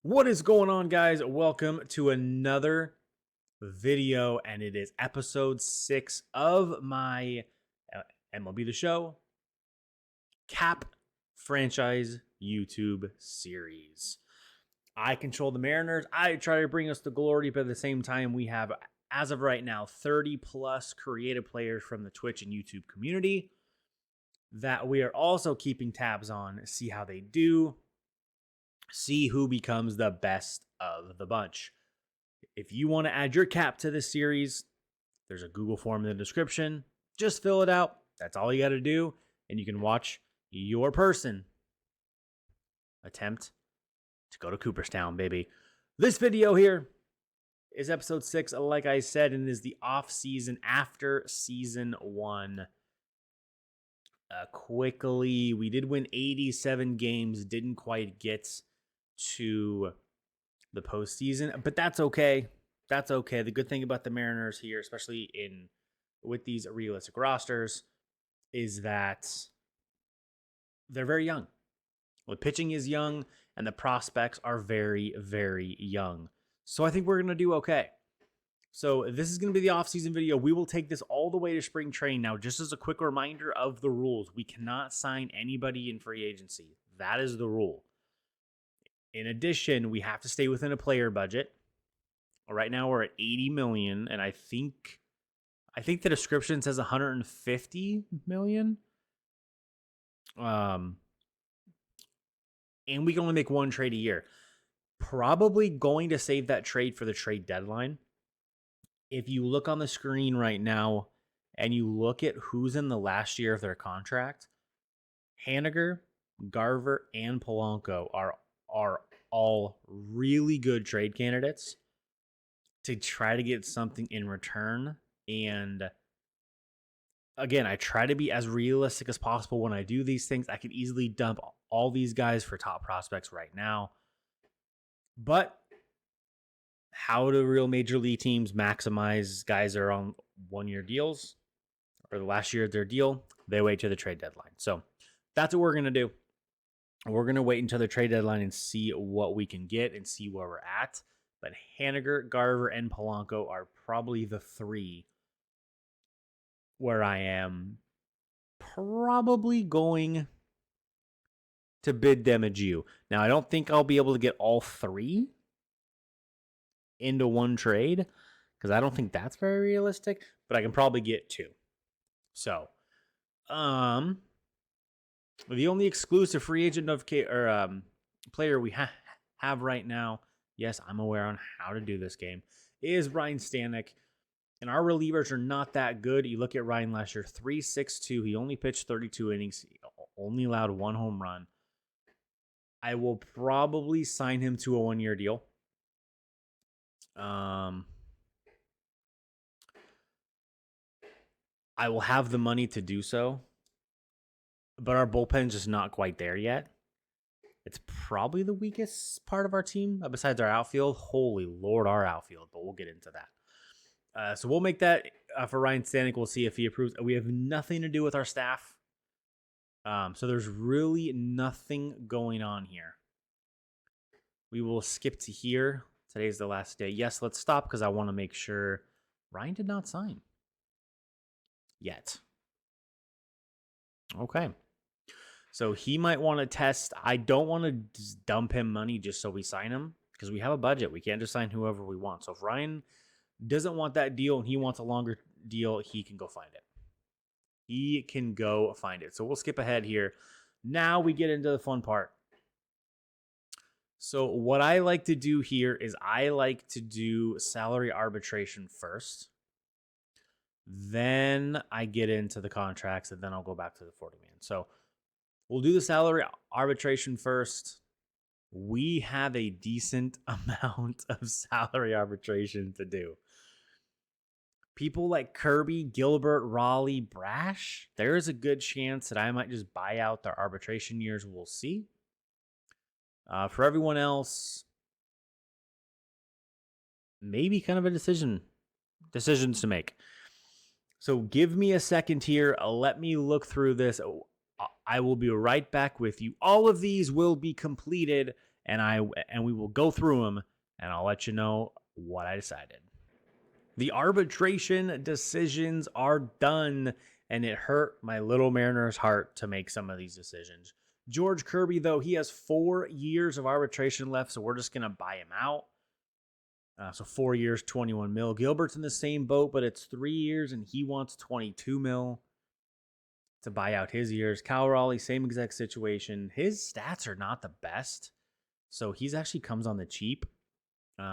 What is going on, guys? Welcome to another video, and it is episode 6 of my MLB The Show CaP franchise YouTube series. I control the Mariners. I try to bring us to glory, but at the same time, we have, as of right now, 30 plus creative players from the Twitch and YouTube community that we are also keeping tabs on, see how they do, see who becomes the best of the bunch. If you want to add your CaP to this series, there's a Google form in the description. Just fill it out. That's all you got to do. And you can watch your person attempt to go to Cooperstown, baby. This video here is episode 6, like I said, and it is the off season after season 1. Quickly, we did win 87 games, didn't quite get to the postseason, but that's okay. That's okay. The good thing about the Mariners here, especially with these realistic rosters, is that they're very young. The pitching is young, and the prospects are very, very young. So I think we're going to do okay. So this is going to be the off-season video. We will take this all the way to spring training. Now, just as a quick reminder of the rules, we cannot sign anybody in free agency. That is the rule. In addition, we have to stay within a player budget. Right now we're at 80 million, and I think the description says 150 million. And we can only make one trade a year. Probably going to save that trade for the trade deadline. If you look on the screen right now and you look at who's in the last year of their contract, Haniger, Garver, and Polanco are all really good trade candidates to try to get something in return. And again, I try to be as realistic as possible when I do these things. I could easily dump all these guys for top prospects right now. But how do real major league teams maximize guys that are on one-year deals or the last year of their deal? They wait to the trade deadline. So that's what we're going to do. We're going to wait until the trade deadline and see what we can get and see where we're at. But Haniger, Garver, and Polanco are probably the three where I am probably going to bid them adieu. Now, I don't think I'll be able to get all three into one trade because I don't think that's very realistic, but I can probably get two. So, the only exclusive free agent player we have right now, yes, I'm aware on how to do this game, is Ryan Stanek. And our relievers are not that good. You look at Ryan last year, 3.62. He only pitched 32 innings. He only allowed one home run. I will probably sign him to a one-year deal. I will have the money to do so. But our bullpen's just not quite there yet. It's probably the weakest part of our team besides our outfield. Holy Lord, our outfield. But we'll get into that. So we'll make that for Ryan Stanek. We'll see if he approves. We have nothing to do with our staff. So there's really nothing going on here. We will skip to here. Today's the last day. Yes, let's stop because I want to make sure Ryan did not sign yet. Okay. So he might want to test. I don't want to just dump him money just so we sign him because we have a budget. We can't just sign whoever we want. So if Ryan doesn't want that deal and he wants a longer deal, he can go find it. He can go find it. So we'll skip ahead here. Now we get into the fun part. So what I like to do here is I like to do salary arbitration first. Then I get into the contracts, and then I'll go back to the 40-man. So we'll do the salary arbitration first. We have a decent amount of salary arbitration to do. People like Kirby, Gilbert, Raleigh, Brash, there is a good chance that I might just buy out their arbitration years. We'll see. For everyone else, maybe kind of a decisions to make. So give me a second here. Let me look through this. I will be right back with you. All of these will be completed and we will go through them, and I'll let you know what I decided. The arbitration decisions are done, and it hurt my little Mariner's heart to make some of these decisions. George Kirby, though, he has 4 years of arbitration left, so we're just going to buy him out. So 4 years, 21 mil. Gilbert's in the same boat, but it's 3 years, and he wants 22 mil to buy out his years. Cal Raleigh, same exact situation. His stats are not the best, so he's actually comes on the cheap.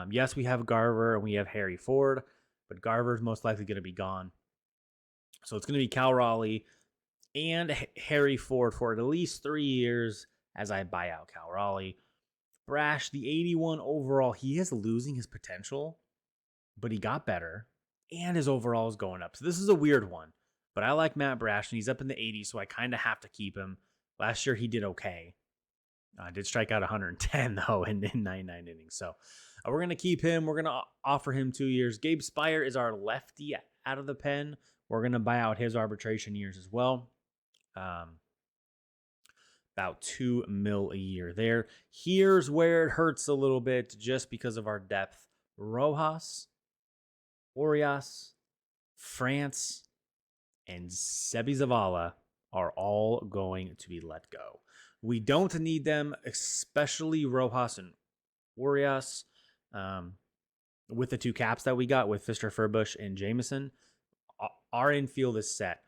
Yes, we have Garver and we have Harry Ford, but Garver's most likely going to be gone. So it's going to be Cal Raleigh and Harry Ford for at least 3 years as I buy out Cal Raleigh. Brash, the 81 overall, he is losing his potential, but he got better, and his overall is going up. So this is a weird one, but I like Matt Brash, and he's up in the 80s, so I kind of have to keep him. Last year, he did okay. Did strike out 110, though, in 99 innings. So we're going to keep him. We're going to offer him 2 years. Gabe Spire is our lefty out of the pen. We're going to buy out his arbitration years as well. About 2 mil a year there. Here's where it hurts a little bit just because of our depth. Rojas, Urias, France, and Sebi Zavala are all going to be let go. We don't need them, especially Rojas and Urias. With the 2 caps that we got with Fister, Furbush, and Jameson, our infield is set.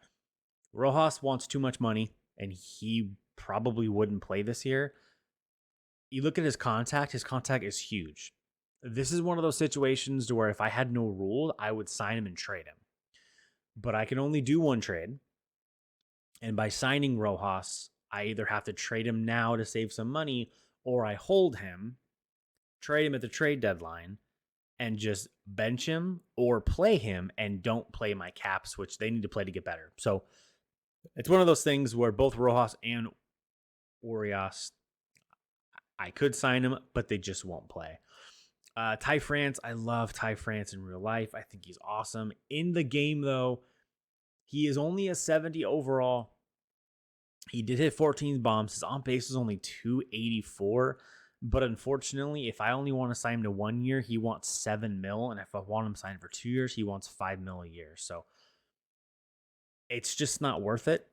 Rojas wants too much money, and he probably wouldn't play this year. You look at his contact is huge. This is one of those situations to where if I had no rule, I would sign him and trade him. But I can only do one trade. And by signing Rojas, I either have to trade him now to save some money, or I hold him, trade him at the trade deadline, and just bench him or play him and don't play my caps, which they need to play to get better. So it's one of those things where both Rojas and Urias, I could sign him, but they just won't play. Ty France, I love Ty France in real life. I think he's awesome. In the game, though, he is only a 70 overall. He did hit 14 bombs. His on base is only 284. But unfortunately, if I only want to sign him to 1 year, he wants 7 mil. And if I want him signed for 2 years, he wants 5 mil a year. So it's just not worth it.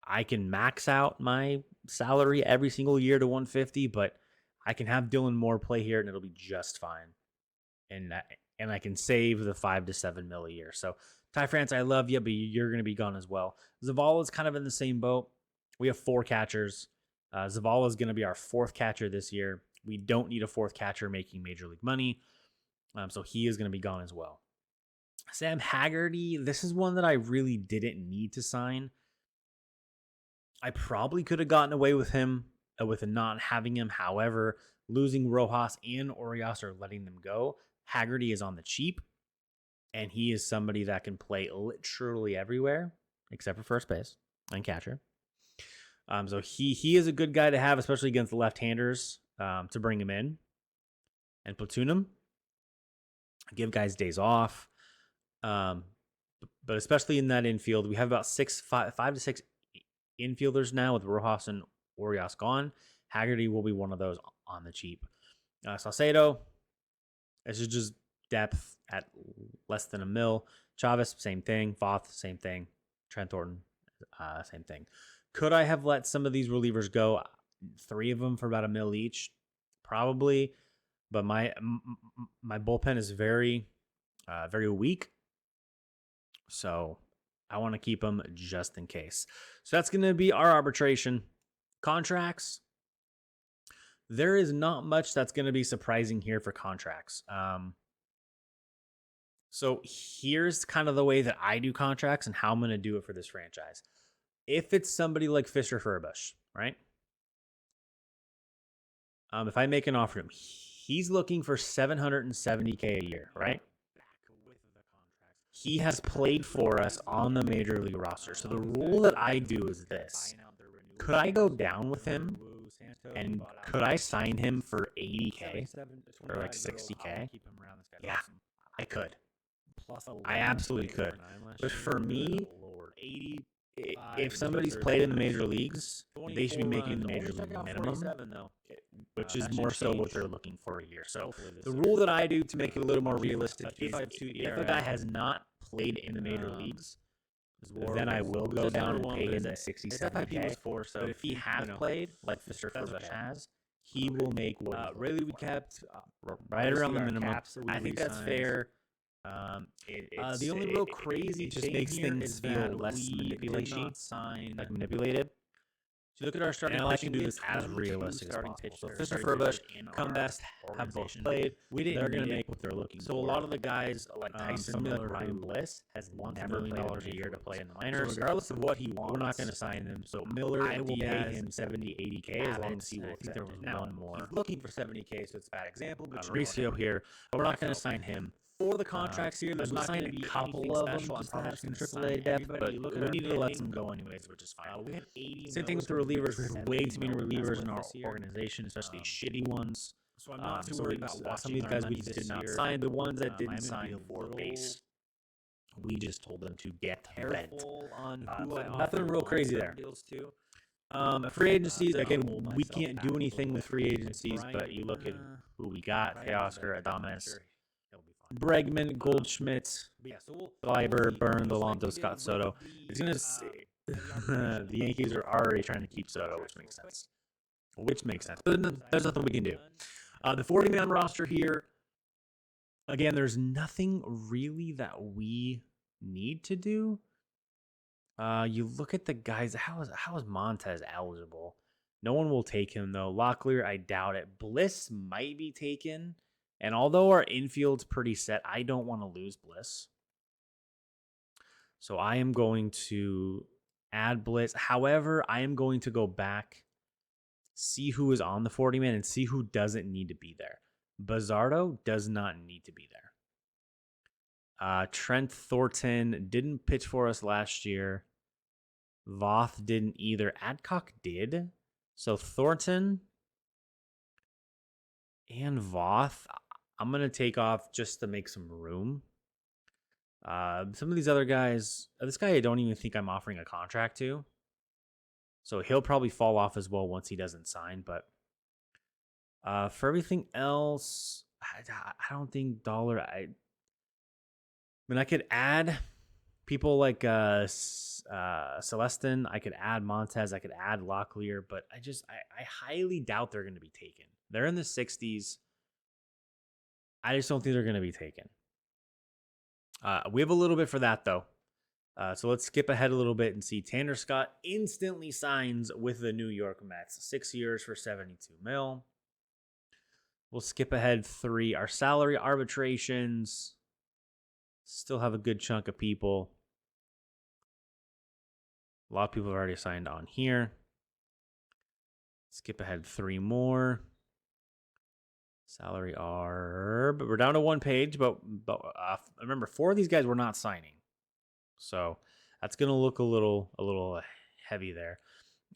I can max out my salary every single year to 150, but I can have Dylan Moore play here and it'll be just fine. And I can save the 5 to 7 mil a year. So Ty France, I love you, but you're going to be gone as well. Zavala's kind of in the same boat. We have 4 catchers. Zavala is going to be our 4th catcher this year. We don't need a 4th catcher making major league money. So he is going to be gone as well. Sam Haggerty, this is one that I really didn't need to sign. I probably could have gotten away with him with not having him. However, losing Rojas and Urias or letting them go, Haggerty is on the cheap, and he is somebody that can play literally everywhere except for first base and catcher. So he is a good guy to have, especially against the left-handers, to bring him in and platoon him. Give guys days off. But especially in that infield, we have about 5 to 6 infielders now with Rojas and Urias gone. Haggerty will be one of those on the cheap. Saucedo, this is just depth at less than $1 million. Chavez, same thing. Voth, same thing. Trent Thornton, same thing. Could I have let some of these relievers go? 3 of them for about $1 million each? Probably. But my bullpen is very, very weak. So I want to keep them just in case. So that's going to be our arbitration. Contracts. There is not much that's going to be surprising here for contracts. So here's kind of the way that I do contracts and how I'm going to do it for this franchise. If it's somebody like Fister Furbush, right? If I make an offer to him, he's looking for $770K a year, right? He has played for us on the major league roster. So the rule that I do is this. Could I go down with him and could I sign him for $80K or like $60K? Yeah, I could. I absolutely could. But for me, if somebody's played in the major leagues, they should be making the major league minimum, which is more so what they're looking for a year. So the rule that I do to make it a little more realistic is if a guy has not played in the major leagues, then I will go down and pay him that 67K. But if he has played, like Mr. Furbush has, he will make what Really, we kept right around the minimum. caps that we I think that's re-signed. fair. The only real crazy just thing makes here things is feel that less we did manipulation, not sign. like manipulated. So look at our starting. And I like to pitching. do this as 22 realistic as starting possible. So pitchers Mr. started Furbush, in come our best, have both organization. played. We didn't They're going need to it. make what they're looking for. So a lot of the guys like like Tyson some Miller, of Brian who Bliss, has $1 never million played in a the year to major play in the leagues. minors. So regardless of what he wants, we're not going to sign him. So Miller, I will Diaz, pay him 70, 80K as long as he will accept it. Now, more. he's looking for 70K, so it's a bad example. But Mauricio here, but we're not going to sign him. For the contracts here, there's not going to be a couple of them just perhaps in in AAA AAA depth, depth, but we need to let them go. go anyways, which is fine. We have 80 Same thing with the relievers. We have way too many relievers in our organization, especially shitty ones. So I'm not too worried about Some of these guys we just did not sign. The ones that didn't I'm sign gonna be for a base, we just told them to get bent. careful on who So I offer nothing real crazy there. deals to. Free agencies, again, we can't do anything with free agencies, but you look at who we got: Teoscar, Adames, Bregman, Goldschmidt, Gleiber, Burns, Alonso, Scott Soto. It's gonna say the Yankees are already trying to keep Soto, which makes sense. But there's nothing we can do. The 40-man roster here, again, there's nothing really that we need to do. You look at the guys. How is Montez eligible? No one will take him though. Locklear, I doubt it. Bliss might be taken. And although our infield's pretty set, I don't want to lose Bliss. So I am going to add Bliss. However, I am going to go back, see who is on the 40-man, and see who doesn't need to be there. Bizardo does not need to be there. Trent Thornton didn't pitch for us last year. Voth didn't either. Adcock did. So Thornton and Voth, I'm going to take off just to make some room. Some of these other guys, this guy I don't even think I'm offering a contract to. So he'll probably fall off as well once he doesn't sign. But for everything else, I don't think Dollar. I mean, I could add people like Celestin. I could add Montez. I could add Locklear. But I highly doubt they're going to be taken. They're in the 60s. I just don't think they're going to be taken. We have a little bit for that, though. So let's skip ahead a little bit and see. Tanner Scott instantly signs with the New York Mets. 6 years for $72 million. We'll skip ahead 3. Our salary arbitrations still have a good chunk of people. A lot of people have already signed on here. Skip ahead 3 more. Salary arb. We're down to 1 page, but remember, 4 of these guys were not signing. So that's going to look a little heavy there.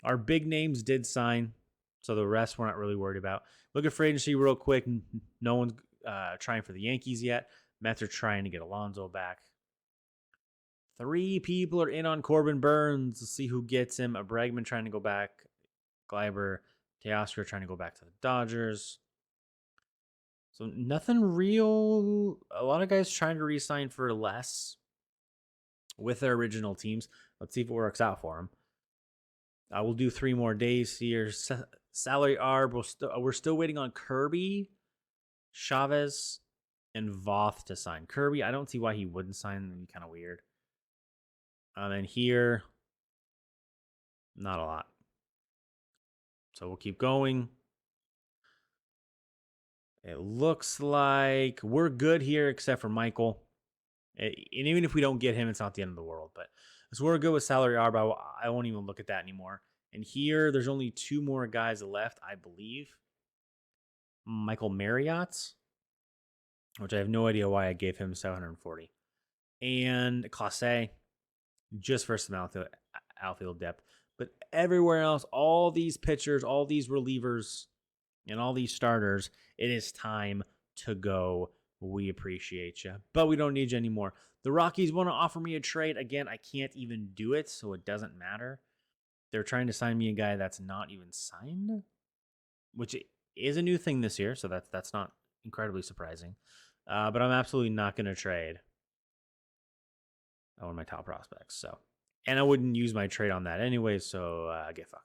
Our big names did sign, so the rest we're not really worried about. Look at free agency real quick. No one's trying for the Yankees yet. Mets are trying to get Alonso back. 3 people are in on Corbin Burns. Let's see who gets him. A Bregman trying to go back. Gleiber, Teoscar trying to go back to the Dodgers. So nothing real. A lot of guys trying to re-sign for less with their original teams. Let's see if it works out for them. We'll do 3 more days here. Salary arb. We're still waiting on Kirby, Chavez, and Voth to sign. Kirby, I don't see why he wouldn't sign. That'd be kind of weird. And here, not a lot. So we'll keep going. It looks like we're good here except for Michael. And even if we don't get him, it's not the end of the world. But so we're good with salary arb. I won't even look at that anymore. And here, there's only 2 more guys left, I believe. Michael Marriott, which I have no idea why I gave him $740. And Clase, just for some outfield depth. But everywhere else, all these pitchers, all these relievers, and all these starters, it is time to go. We appreciate you, but we don't need you anymore. The Rockies want to offer me a trade. Again, I can't even do it, so it doesn't matter. They're trying to sign me a guy that's not even signed, which is a new thing this year, so that's not incredibly surprising. But I'm absolutely not going to trade one of my top prospects. So, and I wouldn't use my trade on that anyway, so get fucked.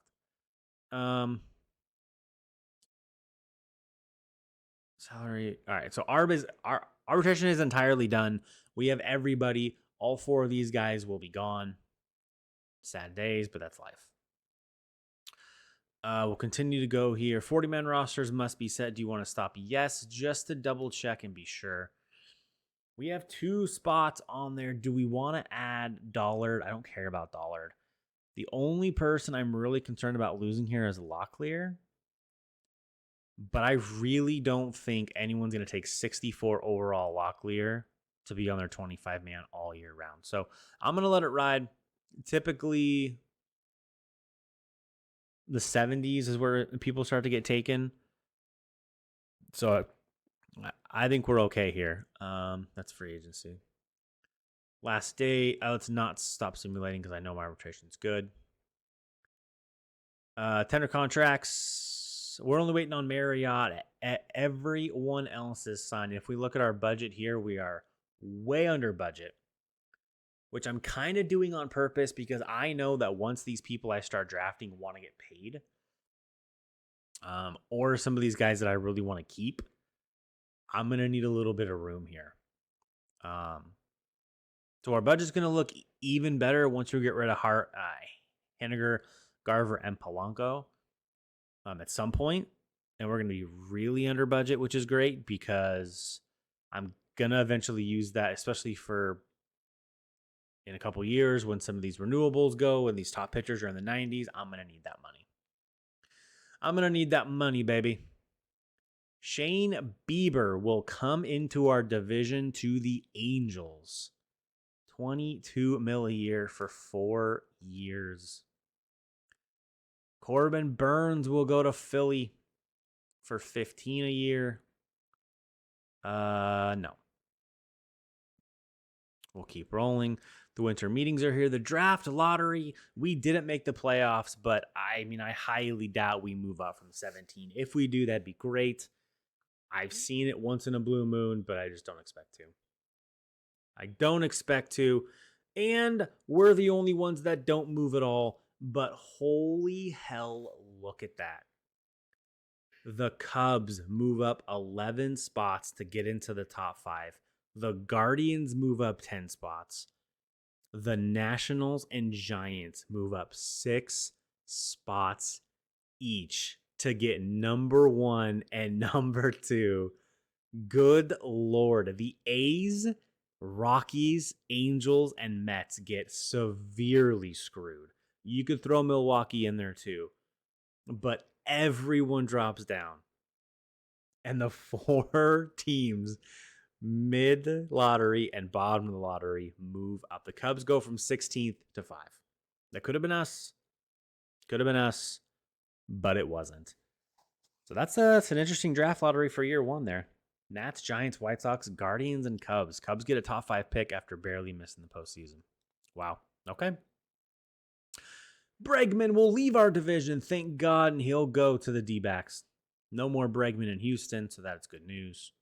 Salary. All right, so our arbitration is entirely done. We have everybody. All 4 of these guys will be gone. Sad days, but that's life. We'll continue to go here. 40-man rosters must be set. Do you want to stop? Yes, just to double check and be sure. We have 2 spots on there. Do we want to add Dollard? I don't care about Dollard. The only person I'm really concerned about losing here is Locklear. But I really don't think anyone's going to take 64 overall Locklear to be on their 25-man all year round. So I'm going to let it ride. Typically, the 70s is where people start to get taken. So I think we're okay here. That's free agency. Last day. Let's not stop simulating because I know my arbitration's good. Tender contracts. We're only waiting on Marriott. Everyone else is signed. If we look at our budget here, we are way under budget, which I'm kind of doing on purpose because I know that once these people I start drafting want to get paid, or some of these guys that I really want to keep, I'm going to need a little bit of room here. So our budget's going to look even better once we get rid of Henniger, Garver, and Polanco at some point. And we're going to be really under budget, which is great because I'm going to eventually use that, especially for in a couple years when some of these renewables go and these top pitchers are in the 90s. I'm going to need that money. I'm going to need that money, baby. Shane Bieber will come into our division to the Angels. $22 million a year for 4 years. Corbin Burns will go to Philly for $15 million a year. No. We'll keep rolling. The winter meetings are here. The draft lottery, we didn't make the playoffs, but I highly doubt we move up from 17. If we do, that'd be great. I've seen it once in a blue moon, but I just don't expect to. And we're the only ones that don't move at all. But holy hell, look at that. The Cubs move up 11 spots to get into the top 5. The Guardians move up 10 spots. The Nationals and Giants move up 6 spots each to get number 1 and number 2. Good Lord. The A's, Rockies, Angels, and Mets get severely screwed. You could throw Milwaukee in there too. But everyone drops down. And the 4 teams mid-lottery and bottom of the lottery move up. The Cubs go from 16th to 5. That could have been us. But it wasn't. So that's an interesting draft lottery for year 1 there. Nats, Giants, White Sox, Guardians, and Cubs. Cubs get a top 5 pick after barely missing the postseason. Wow. Okay. Bregman will leave our division, thank God, and he'll go to the D-backs. No more Bregman in Houston, so that's good news.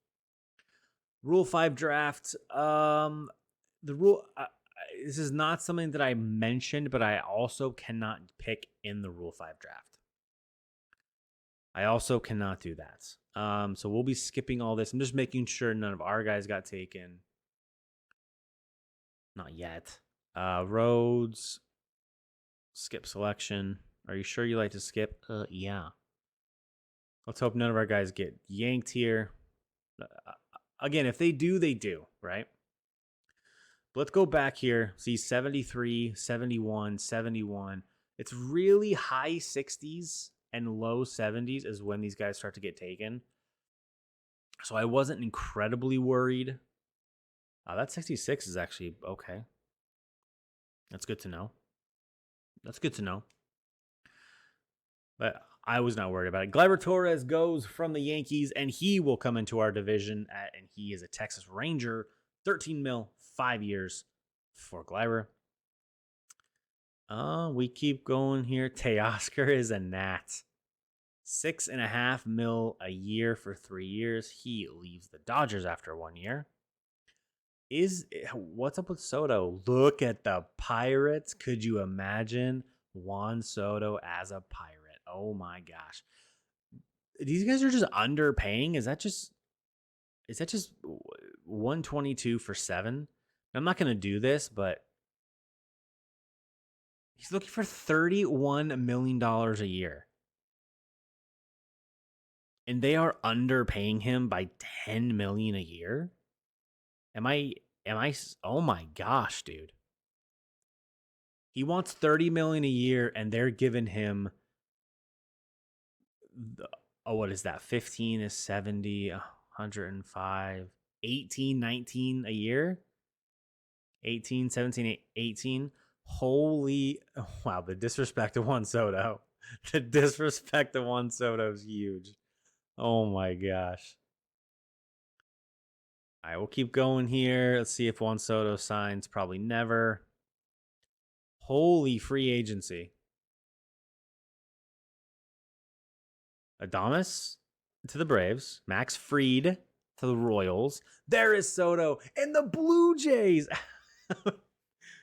Rule 5 draft. The rule. This is not something that I mentioned, but I also cannot pick in the Rule 5 draft. I also cannot do that. So we'll be skipping all this. I'm just making sure none of our guys got taken. Not yet. Rhodes. Skip selection. Are you sure you like to skip? Yeah. Let's hope none of our guys get yanked here. Again, if they do, they do, right? But let's go back here. See 73, 71, 71. It's really high 60s and low 70s is when these guys start to get taken. So I wasn't incredibly worried. That 66 is actually okay. That's good to know. But I was not worried about it. Gleyber Torres goes from the Yankees, and he will come into our division, and he is a Texas Ranger. 13 mil, 5 years for Gleiber. We keep going here. Teoscar is a gnat. 6.5 mil a year for 3 years. He leaves the Dodgers after 1 year. What's up with Soto? Look at the Pirates. Could you imagine Juan Soto as a Pirate? Oh my gosh. These guys are just underpaying. Is that just 122 for 7? I'm not going to do this, but he's looking for $31 million a year. And they are underpaying him by $10 million a year. Am I, oh my gosh, dude. He wants $30 million a year and they're giving him, what is that? 15 is 70, 105, 18, 19 a year. 18, 17, 18. Holy, wow, the disrespect to Juan Soto. The disrespect to Juan Soto is huge. Oh my gosh. All right, we'll keep going here. Let's see if Juan Soto signs. Probably never. Holy free agency. Adames to the Braves. Max Fried to the Royals. There is Soto and the Blue Jays.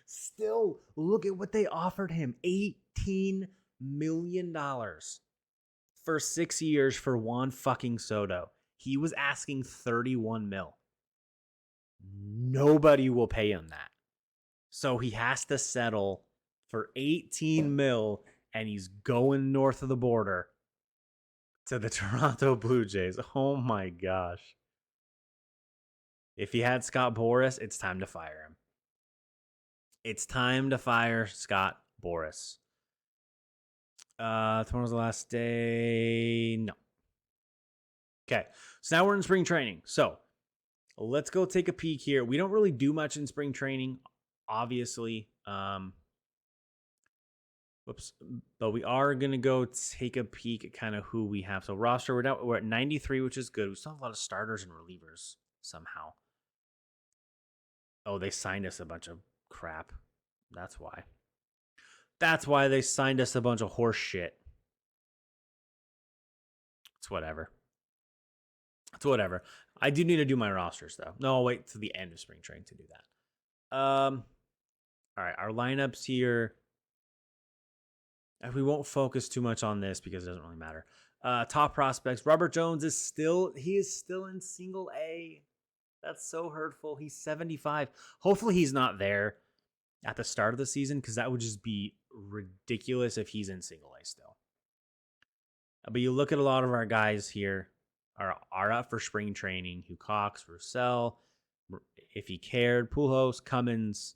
Still, look at what they offered him. $18 million for 6 years for Juan fucking Soto. He was asking 31 mil. Nobody will pay him that. So he has to settle for 18 mil, and he's going north of the border to the Toronto Blue Jays. Oh my gosh. If he had Scott Boras, it's time to fire him. It's time to fire Scott Boras. Tomorrow's the last day. No. Okay. So now we're in spring training. So let's go take a peek here. We don't really do much in spring training, obviously. But we are going to go take a peek at kind of who we have. So roster, we're at 93, which is good. We still have a lot of starters and relievers somehow. Oh, they signed us a bunch of crap. That's why. That's why they signed us a bunch of horse shit. It's whatever. It's whatever. I do need to do my rosters, though. No, I'll wait to the end of spring training to do that. All right, our lineups here. We won't focus too much on this because it doesn't really matter. Top prospects. Robert Jones is still in single A. That's so hurtful. He's 75. Hopefully he's not there at the start of the season because that would just be ridiculous if he's in single A still. But you look at a lot of our guys here are up for spring training. Hugh Cox, Roussel, if he cared, Pujols, Cummins,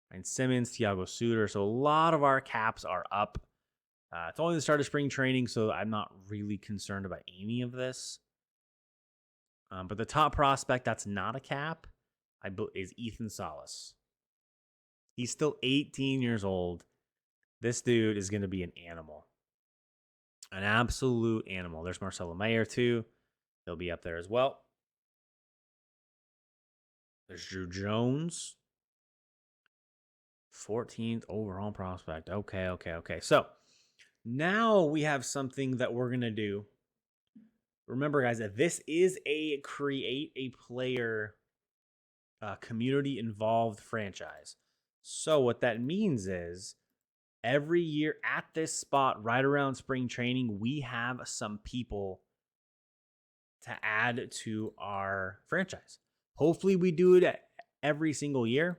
and Simmons, Thiago Suter. So a lot of our caps are up. It's only the start of spring training, so I'm not really concerned about any of this. But the top prospect that's not a cap is Ethan Salas. He's still 18 years old. This dude is going to be an animal. An absolute animal. There's Marcelo Mayer, too. He'll be up there as well. There's Drew Jones. 14th overall prospect. Okay. So now we have something that we're going to do. Remember, guys, that this is a create a player community involved franchise. So what that means is every year at this spot, right around spring training, we have some people to add to our franchise. Hopefully we do it every single year.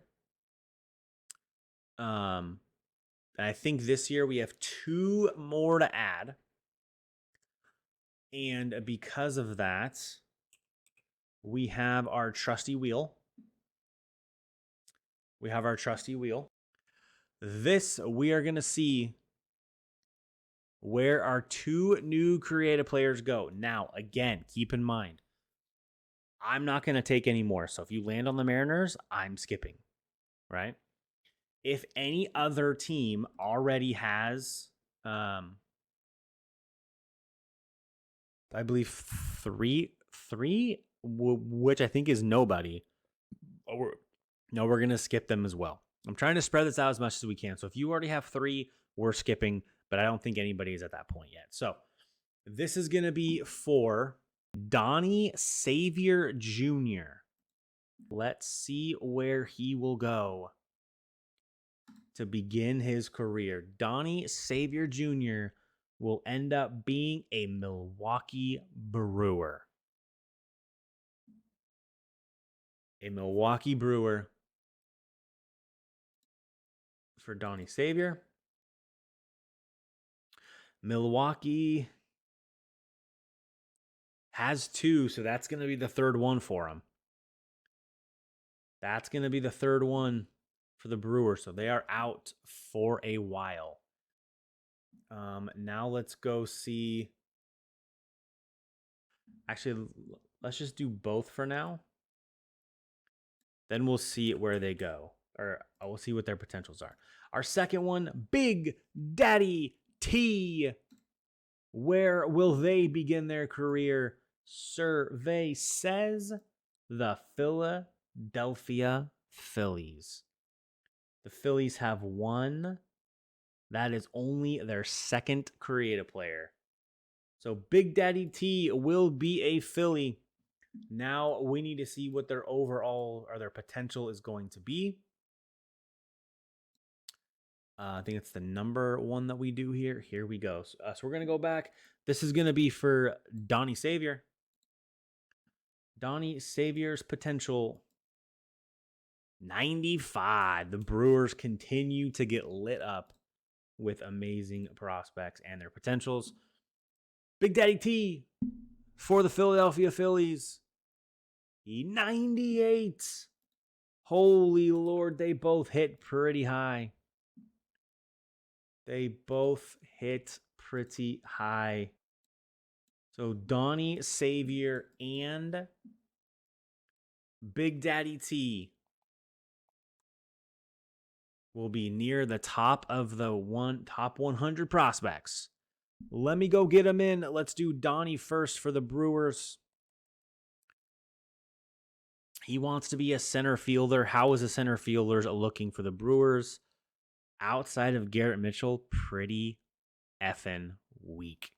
I think this year we have 2 more to add. And because of that, we have our trusty wheel. This, we are going to see where our 2 new creative players go. Now, again, keep in mind, I'm not going to take any more. So if you land on the Mariners, I'm skipping, right? If any other team already has, I believe three, which I think is nobody. we're going to skip them as well. I'm trying to spread this out as much as we can. So if you already have 3, we're skipping, but I don't think anybody is at that point yet. So this is going to be for Donnie Savior Jr. Let's see where he will go to begin his career. Donnie Savior Jr. will end up being a Milwaukee Brewer. A Milwaukee Brewer for Donnie Savior. Milwaukee has 2, so that's going to be the third one for him. That's going to be the third one for the Brewers, so they are out for a while. Now let's go see. Actually, let's just do both for now. Then we'll see where they go, or we'll see what their potentials are. Our second one, Big Daddy T. Where will they begin their career? Survey says the Philadelphia Phillies. The Phillies have 1. That is only their second creative player. So Big Daddy T will be a Philly. Now we need to see what their overall or their potential is going to be. I think it's the number 1 that we do here. Here we go. So we're going to go back. This is going to be for Donnie Savior. Donnie Savior's potential, 95. The Brewers continue to get lit up with amazing prospects and their potentials. Big Daddy T for the Philadelphia Phillies. 98. Holy Lord, they both hit pretty high. They both hit pretty high. So Donnie Savior and Big Daddy T will be near the top of the top 100 prospects. Let me go get them in. Let's do Donnie first for the Brewers. He wants to be a center fielder. How is a center fielder looking for the Brewers? Outside of Garrett Mitchell, pretty effing weak.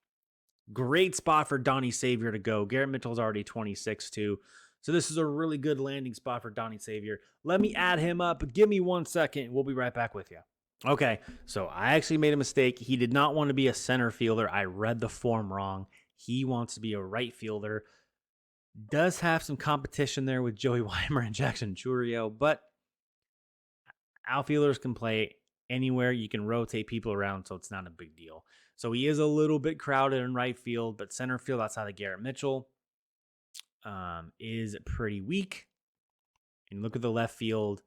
Great spot for Donnie Savior to go. Garrett Mitchell's already 26 too. So this is a really good landing spot for Donnie Savior. Let me add him up. Give me 1 second. We'll be right back with you. Okay, so I actually made a mistake. He did not want to be a center fielder. I read the form wrong. He wants to be a right fielder. Does have some competition there with Joey Weimer and Jackson Churio, but outfielders can play anywhere. You can rotate people around, so it's not a big deal. So he is a little bit crowded in right field, but center field outside of Garrett Mitchell is pretty weak. And look at the left field.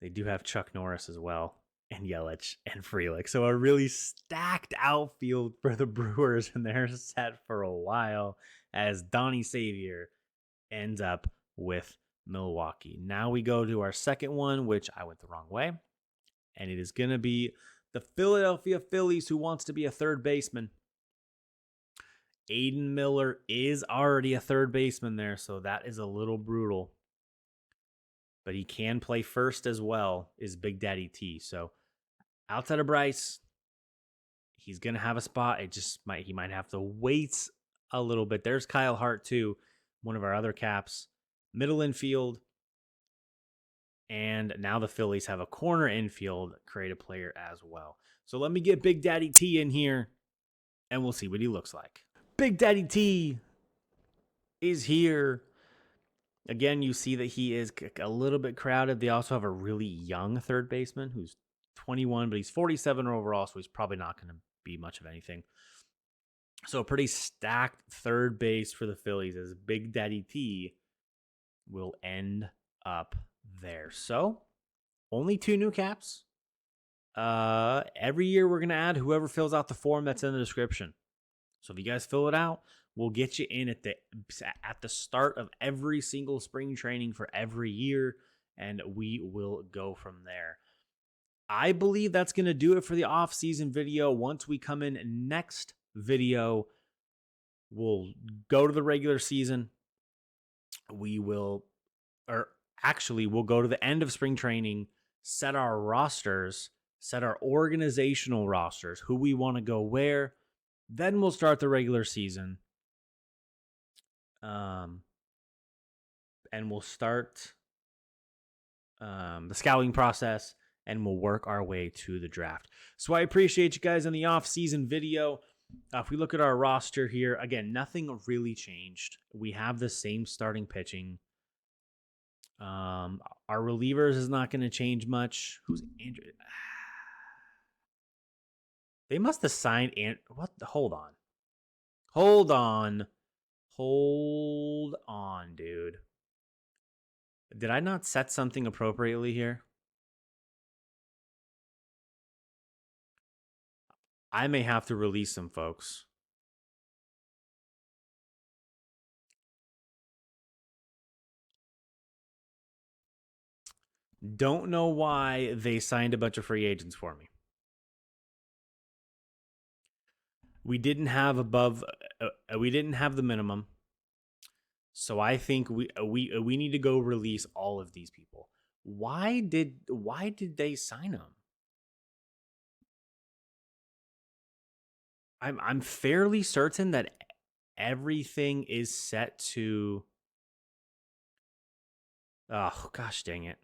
They do have Chuck Norris as well, and Yelich and Frelick. So a really stacked outfield for the Brewers, and they're set for a while as Donnie Savior ends up with Milwaukee. Now we go to our second one, which I went the wrong way. And it is going to be the Philadelphia Phillies, who wants to be a third baseman. Aiden Miller is already a third baseman there, so that is a little brutal. But he can play first as well, is Big Daddy T. So outside of Bryce, he's going to have a spot. He might have to wait a little bit. There's Kyle Hart too, one of our other caps. Middle infield. And now the Phillies have a corner infield creative player as well. So let me get Big Daddy T in here, and we'll see what he looks like. Big Daddy T is here. Again, you see that he is a little bit crowded. They also have a really young third baseman who's 21, but he's 47 overall, so he's probably not going to be much of anything. So a pretty stacked third base for the Phillies as Big Daddy T will end up there. So only 2 new caps. Every year we're going to add whoever fills out the form that's in the description. So if you guys fill it out, we'll get you in at the start of every single spring training for every year, and we will go from there. I believe that's going to do it for the off-season video. Once we come in next video, we'll go to the regular season. We will, or actually, we'll go to the end of spring training, set our rosters, set our organizational rosters, who we want to go where. Then we'll start the regular season. And we'll start the scouting process, and we'll work our way to the draft. So I appreciate you guys in the off-season video. If we look at our roster here, again, nothing really changed. We have the same starting pitching. Our relievers is not going to change much. Who's Andrew? They must have signed what? Hold on, dude. Did I not set something appropriately here? I may have to release some folks. Don't know why they signed a bunch of free agents for me. We didn't have the minimum. So I think we need to go release all of these people. Why did they sign them? I'm fairly certain that everything is set to. Oh gosh, dang it!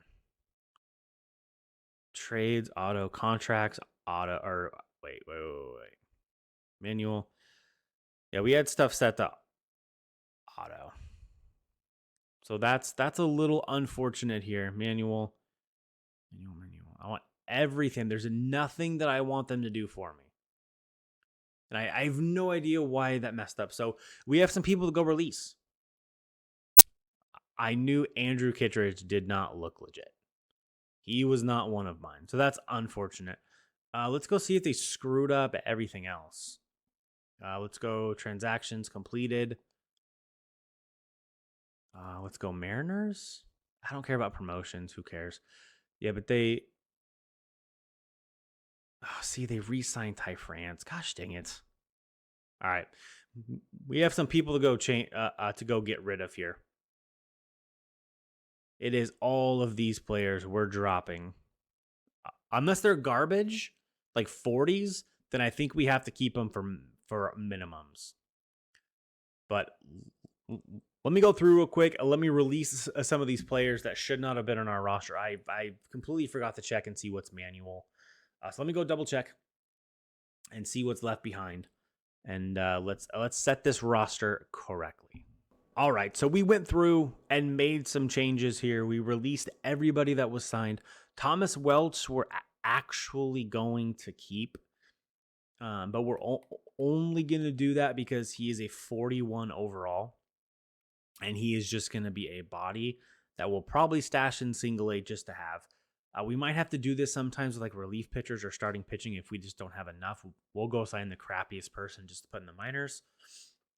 Trades, auto, contracts, auto, or wait. Manual. Yeah, we had stuff set to auto. So that's a little unfortunate here. Manual. I want everything. There's nothing that I want them to do for me. And I have no idea why that messed up. So we have some people to go release. I knew Andrew Kittredge did not look legit. He was not one of mine. So that's unfortunate. Let's go see if they screwed up everything else. Let's go transactions completed. Let's go Mariners. I don't care about promotions. Who cares? Yeah, but they... Oh, see, they re-signed Ty France. Gosh dang it. All right. We have some people to go to go get rid of here. It is all of these players we're dropping. Unless they're garbage, like 40s, then I think we have to keep them for minimums. But let me go through real quick. Let me release some of these players that should not have been on our roster. I completely forgot to check and see what's manual. So let me go double check and see what's left behind. And let's set this roster correctly. All right, so we went through and made some changes here. We released everybody that was signed. Thomas Welch we're actually going to keep, but we're only going to do that because he is a 41 overall, and he is just going to be a body that we'll probably stash in single A just to have. We might have to do this sometimes with like relief pitchers or starting pitching if we just don't have enough. We'll go sign the crappiest person just to put in the minors.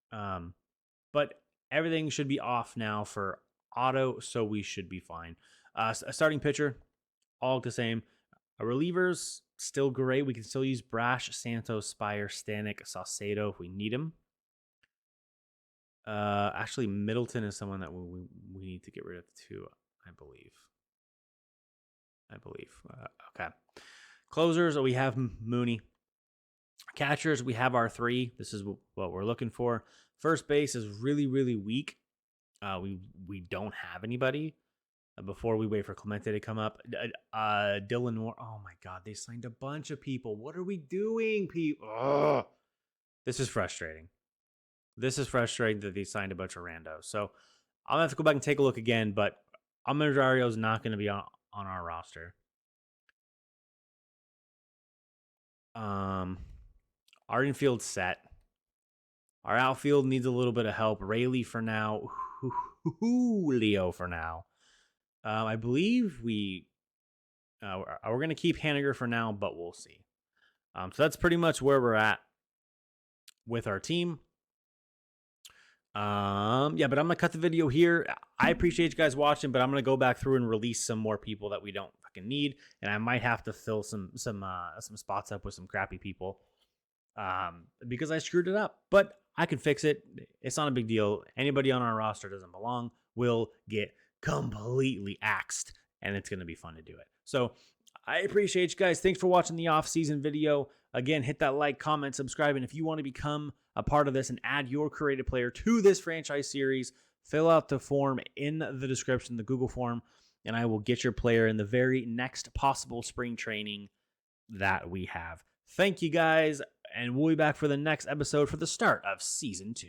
But everything should be off now for auto, so we should be fine. A starting pitcher, all the same. Relievers, still great. We can still use Brash, Santos, Spire, Stanek, Saucedo if we need him. Actually, Middleton is someone that we need to get rid of too, I believe. Okay. Closers, we have Mooney. Catchers, we have our 3. This is what we're looking for. First base is really, really weak. We don't have anybody. Before we wait for Clemente to come up, Dylan Moore. Oh my God, they signed a bunch of people. What are we doing, people? This is frustrating. That they signed a bunch of randos. So I'll have to go back and take a look again. But Almendario is not going to be on our roster. Our infield set. Our outfield needs a little bit of help. Rayleigh for now. Julio for now. I believe we're going to keep Haniger for now, but we'll see. So that's pretty much where we're at with our team. Yeah, but I'm gonna cut the video here. I appreciate you guys watching, but I'm gonna go back through and release some more people that we don't fucking need, and I might have to fill some spots up with some crappy people, because I screwed it up. But I can fix it. It's not a big deal. Anybody on our roster doesn't belong will get completely axed, and it's going to be fun to do it. So I appreciate you guys. Thanks for watching the off-season video. Again, hit that like, comment, subscribe, and if you want to become a part of this and add your creative player to this franchise series, fill out the form in the description, the Google form, and I will get your player in the very next possible spring training that we have. Thank you guys, and we'll be back for the next episode for the start of Season 2.